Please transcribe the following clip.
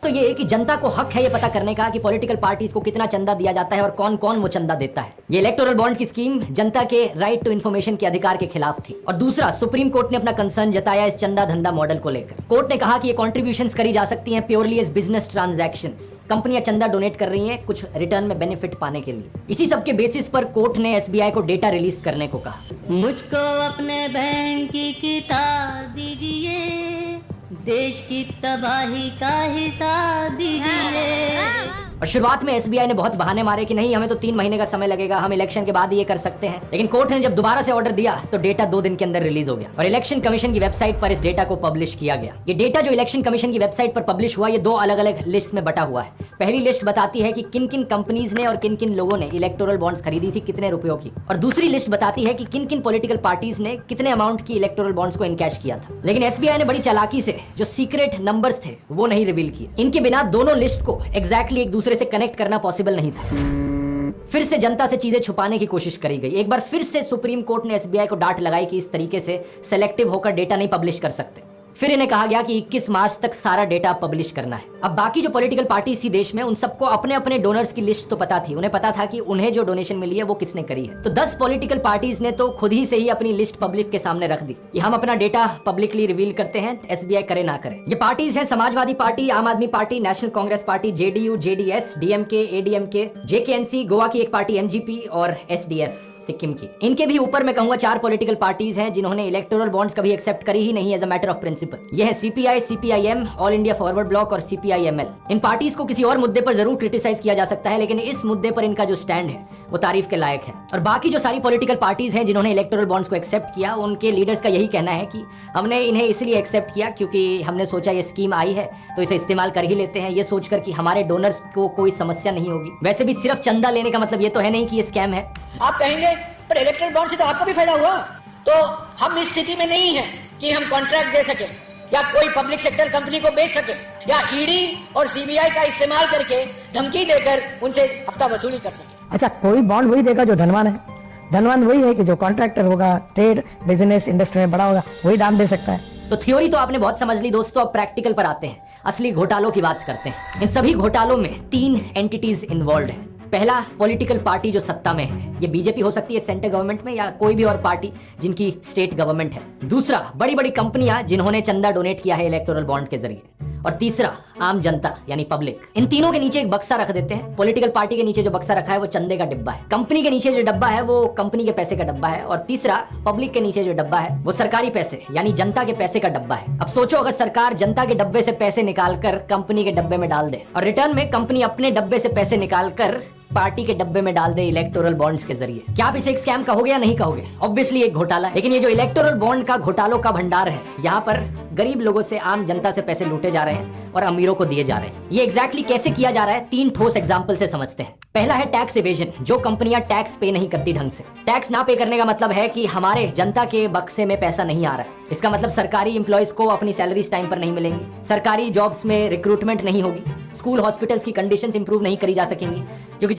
तो ये है कि जनता को हक है ये पता करने का कि पॉलिटिकल पार्टीज को कितना चंदा दिया जाता है और कौन कौन वो चंदा देता है। ये इलेक्टोरल बॉन्ड की स्कीम जनता के राइट टू इन्फॉर्मेशन के अधिकार के खिलाफ थी। और दूसरा, सुप्रीम कोर्ट ने अपना कंसर्न जताया इस चंदा धंधा मॉडल को लेकर। कोर्ट ने कहा कि ये कॉन्ट्रीब्यूशंस करी जा सकती हैं प्योरली एज बिजनेस ट्रांजैक्शंस। कंपनियां चंदा डोनेट कर रही हैं कुछ रिटर्न में बेनिफिट पाने के लिए। इसी सब के बेसिस पर कोर्ट ने एसबीआई को डेटा रिलीज करने को कहा। मुझको अपने बैंक की किताब दीजिए, देश की तबाही का हिसाब दीजिए। और शुरुआत में एसबीआई ने बहुत बहाने मारे कि नहीं, हमें तो 3 महीने का समय लगेगा, हम इलेक्शन के बाद ये कर सकते हैं। लेकिन कोर्ट ने जब दोबारा से ऑर्डर दिया तो डेटा 2 दिन के अंदर रिलीज हो गया और इलेक्शन कमीशन की वेबसाइट पर इस डेटा को पब्लिश किया गया। ये डेटा जो इलेक्शन कमीशन की वेबसाइट पर पब्लिश हुआ, ये 2 अलग अलग लिस्ट में बटा हुआ है। पहली लिस्ट बताती है कि किन किन कंपनीज ने और किन किन लोगों ने इलेक्टोरल बॉन्ड्स खरीदी थी, कितने रुपयों की। और दूसरी लिस्ट बताती है कि किन किन पॉलिटिकल पार्टीज ने कितने अमाउंट की इलेक्टोरल बॉन्ड्स को इनकैश किया था। लेकिन एसबीआई ने बड़ी चालाकी से जो सीक्रेट नंबर्स थे वो नहीं रिवील किए। इनके बिना दोनों लिस्ट को एग्जैक्टली एक दूसरे से कनेक्ट करना पॉसिबल नहीं था। फिर से जनता से चीजें छुपाने की कोशिश करी गई। एक बार फिर से सुप्रीम कोर्ट ने एसबीआई को डांट लगाई कि इस तरीके से सेलेक्टिव होकर डेटा नहीं पब्लिश कर सकते। फिर इन्हें कहा गया कि 21 मार्च तक सारा डेटा पब्लिश करना है। अब बाकी जो पॉलिटिकल पार्टीज थी देश में, उन सबको अपने अपने डोनर्स की लिस्ट तो पता थी। उन्हें पता था कि उन्हें जो डोनेशन मिली है वो किसने करी है। तो 10 पॉलिटिकल पार्टीज ने तो खुद ही से ही अपनी लिस्ट पब्लिक के सामने रख दी कि हम अपना डेटा पब्लिकली रिवील करते हैं, एसबीआई करे ना करे। ये पार्टीज हैं समाजवादी पार्टी, आम आदमी party, national Congress party, JDU, JDS, DMK, ADMK, JKNC, Goa की एक पार्टी एमजीपी और एसडीएफ सिक्किम की। इनके भी ऊपर मैं कहूंगा 4 पॉलिटिकल पार्टीज हैं जिन्होंने इलेक्टोरल बॉन्ड्स कभी एक्सेप्ट करी ही नहीं as a matter of principle. यह है CPI, CPIM, All India Forward Bloc और सीपीआईएमएल। इन पार्टीज को किसी और मुद्दे पर जरूर क्रिटिसाइज किया जा सकता है, लेकिन इस मुद्दे पर इनका जो स्टैंड है वो तारीफ के लायक है। और बाकी जो सारी पॉलिटिकल पार्टीज हैं जिन्होंने इलेक्टोरल बॉन्ड्स को एक्सेप्ट किया, उनके लीडर्स का यही कहना है कि हमने इन्हें इसलिए एक्सेप्ट किया क्योंकि हमने सोचा ये स्कीम आई है तो इसे इस्तेमाल कर ही लेते हैं, ये सोचकर कि हमारे डोनर्स को कोई समस्या नहीं होगी। वैसे भी सिर्फ चंदा लेने का मतलब ये तो है नहीं कि ये स्कैम है। आप कहेंगे पर इलेक्टोरल बॉन्ड से तो आपको भी फायदा हुआ। तो हम इस स्थिति में नहीं है कि हम कॉन्ट्रैक्ट दे सके या कोई पब्लिक सेक्टर कंपनी को बेच सके या ईडी और सीबीआई का इस्तेमाल करके धमकी देकर उनसे हफ्ता वसूली कर सके। अच्छा, कोई बॉन्ड वही देगा जो धनवान है। धनवान वही है कि जो कॉन्ट्रैक्टर होगा, ट्रेड बिजनेस इंडस्ट्री में बड़ा होगा, वही दाम दे सकता है। तो थ्योरी तो आपने बहुत समझ ली दोस्तों, अब प्रैक्टिकल पर आते हैं। असली घोटालों की बात करते हैं। इन सभी घोटालों में 3 एंटिटीज इन्वॉल्व है। पहला, पॉलिटिकल पार्टी जो सत्ता में है, ये बीजेपी हो सकती है सेंट्रल गवर्नमेंट में या कोई भी और पार्टी जिनकी स्टेट गवर्नमेंट है। दूसरा, बड़ी बड़ी कंपनियां जिन्होंने चंदा डोनेट किया है इलेक्टोरल बॉन्ड के जरिए। और तीसरा, आम जनता यानी पब्लिक। इन तीनों के नीचे एक बक्सा रख देते हैं। पॉलिटिकल पार्टी के नीचे जो बक्सा रखा है वो चंदे का डिब्बा है, कंपनी के नीचे जो डब्बा है वो कंपनी के पैसे का डब्बा है, और तीसरा, पब्लिक के नीचे जो डब्बा है वो सरकारी पैसे यानी जनता के पैसे का डब्बा है। अब सोचो, अगर सरकार जनता के डब्बे से पैसे निकालकर कंपनी के डब्बे में डाल दे और रिटर्न में कंपनी अपने डब्बे से पैसे निकालकर पार्टी के डब्बे में डाल दे इलेक्टोरल बॉन्ड्स के जरिए, क्या आप इसे एक स्कैम कहोगे या नहीं कहोगे? ऑब्वियसली एक घोटाला है। लेकिन ये जो इलेक्टोरल बॉन्ड का घोटालों का भंडार है, यहाँ पर गरीब लोगों से, आम जनता से पैसे लूटे जा रहे हैं और अमीरों को दिए जा रहे हैं। ये एग्जैक्टली कैसे किया जा रहा है 3 ठोस एग्जाम्पल से समझते हैं। पहला है टैक्स इवेजन, जो कंपनियां टैक्स पे नहीं करती ढंग से। टैक्स ना पे करने का मतलब है कि हमारे जनता के बक्से में पैसा नहीं आ रहा है। इसका मतलब सरकारी एम्प्लॉयज को अपनी सैलरीज टाइम पर नहीं मिलेंगी, सरकारी जॉब्स में रिक्रूटमेंट नहीं होगी, स्कूल हॉस्पिटल्स की कंडीशंस इंप्रूव नहीं करी जा सकेंगी, क्योंकि